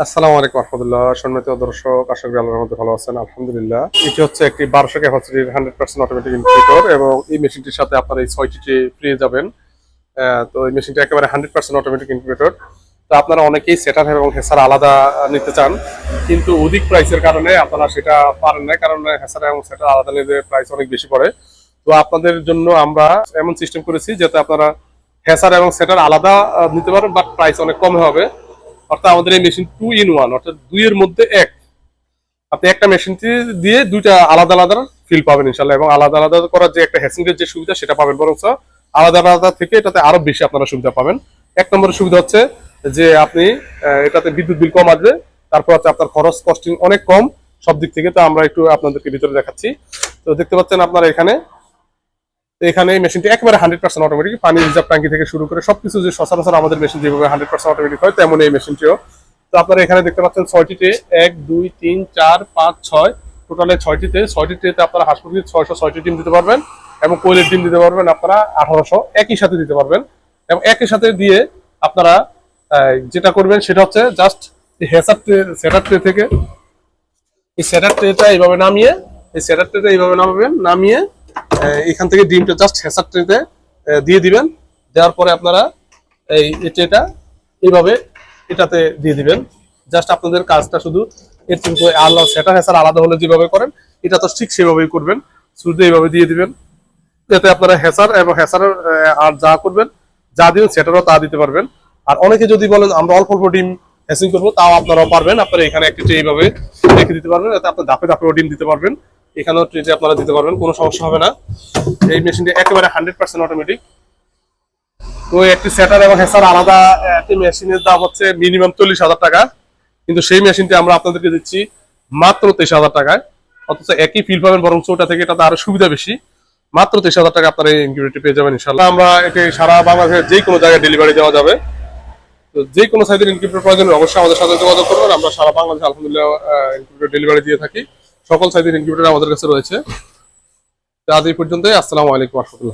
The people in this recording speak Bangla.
আসসালামু আলাইকুম রহমতুল্লাহ। সম্মানিত দর্শক, আশা করি আল্লাহর রহমতে ভালো আছেন। আলহামদুলিল্লাহ। এটি হচ্ছে একটি 1200 ক্যাপাসিটির 100% অটোমেটিক ইনকিউবেটর এবং এই মেশিনটির সাথে আপনারা এই 6টি ট্রে পেয়ে যাবেন। তো এই মেশিনটা একেবারে 100% অটোমেটিক ইনকিউবেটর। তো আপনারা অনেকেই সেটার এবং হেসার আলাদা নিতে চান, কিন্তু অধিক প্রাইসের কারণে আপনারা সেটা পারেন না, কারণ হেসার এবং সেটার আলাদা নিলে প্রাইস অনেক বেশি পড়ে। তো আপনাদের জন্য আমরা এমন সিস্টেম করেছি যাতে আপনারা হেসার এবং সেটার আলাদা নিতে পারেন, বাট প্রাইস অনেক কম হবে। অর্থাৎ আমাদের এই মেশিন 2 in 1, অর্থাৎ দুইয়ের মধ্যে এক। আপনি একটা মেশিনটি দিয়ে দুইটা আলাদা আলাদা ফিল পাবেন ইনশাল্লাহ, এবং আলাদা আলাদা করার যে একটা হ্যাসিংয়ের যে সুবিধা সেটা পাবেন, বরং আলাদা আলাদা থেকে এটাতে আরো বেশি আপনারা সুবিধা পাবেন। এক নম্বরের সুবিধা হচ্ছে যে আপনি এটাতে বিদ্যুৎ বিল কম আসবে। তারপর হচ্ছে আপনার খরচ কস্টিং অনেক কম সব দিক থেকে। তো আমরা একটু আপনাদেরকে ভিতরে দেখাচ্ছি। তো দেখতে পাচ্ছেন আপনারা এখানে এখানে এই মেশিনটি একেবারে 100% অটোমেটিক। পানি রিজার্ভ ট্যাঙ্কি থেকে শুরু করে সবকিছু যে সচরাচর আমাদের মেশিন যেভাবে 100% অটোমেটিক হয়, তেমন এই মেশিনটিও। তো আপনারা এখানে দেখতে পাচ্ছেন 6টিতে 1 2 3 4 5 6 টোটালে 6টিতে আপনারা হাঁস মুরগির 606টি ডিম দিতে পারবেন এবং কোয়েলের ডিম দিতে পারবেন আপনারা 1800 একই সাথে দিতে পারবেন। এবং একই সাথে দিয়ে আপনারা যেটা করবেন সেটা হচ্ছে জাস্ট হেসার ট্রে, সেটার ট্রে থেকে এই সেটার ট্রেটা এইভাবে নামিয়ে, এই সেটার ট্রেটা এইভাবে নামিয়ে এখান থেকে ডিমটা জাস্ট হেসার ট্রেতে দিয়ে দিবেন। দেওয়ার পরে আপনারা এই ট্রেটা এইভাবে এটাতে দিয়ে দিবেন। জাস্ট আপনাদের কাজটা শুধু এর কিন্তু আলাদা সেটা হেসার আলাদা হলে যেভাবে করেন এটা তো ঠিক সেভাবেই করবেন। শুধু এইভাবে দিয়ে দিবেন, যাতে আপনারা হেসার এবং হেসারের আর যা করবেন, যা দিবেন সেটারও তা দিতে পারবেন। আর অনেকে যদি বলেন আমরা অল্প অল্প ডিম হ্যাসিং করবো, তাও আপনারাও পারবেন। আপনারা এখানে একটি ট্রে এইভাবে রেখে দিতে পারবেন, যাতে আপনার ধাপে ধাপেও ডিম দিতে পারবেন। এখানেও ট্রেতে আপনারা দিতে পারবেন, কোনো সমস্যা হবে না। এই মেশিনটি একেবারে 100% অটোমেটিক। তো একটি সেটার এবং হেসার আলাদা একটি মেশিনের দাম হচ্ছে মিনিমাম 40,000 টাকা, কিন্তু সেই মেশিনটি আমরা আপনাদেরকে দিচ্ছি মাত্র 23,000 টাকায়। অথচ একই ফিল পাবেন, বরং ওটা থেকে এটাতে আরো সুবিধা বেশি। মাত্র 23,000 টাকা আপনারা এই ইনকিউবেটরটি পেয়ে যাবেন ইনশাল্লাহ। আমরা এটি সারা বাংলাদেশের যে কোনো জায়গায় ডেলিভারি দেওয়া যাবে। তো যে কোনো সাইজের ইনকিউবেটর প্রয়োজন অবশ্যই আমাদের সাথে যোগাযোগ করবেন। আমরা সারা বাংলাদেশে আলহামদুলিল্লাহ ইনকিউবেটর ডেলিভারি দিয়ে থাকি। সকল সাইজের ইনকিউবেটর আমাদের কাছে রয়েছে। তো আজ এই পর্যন্তই। আসসালামু আলাইকুম ওয়া রাহমাতুল্লাহ।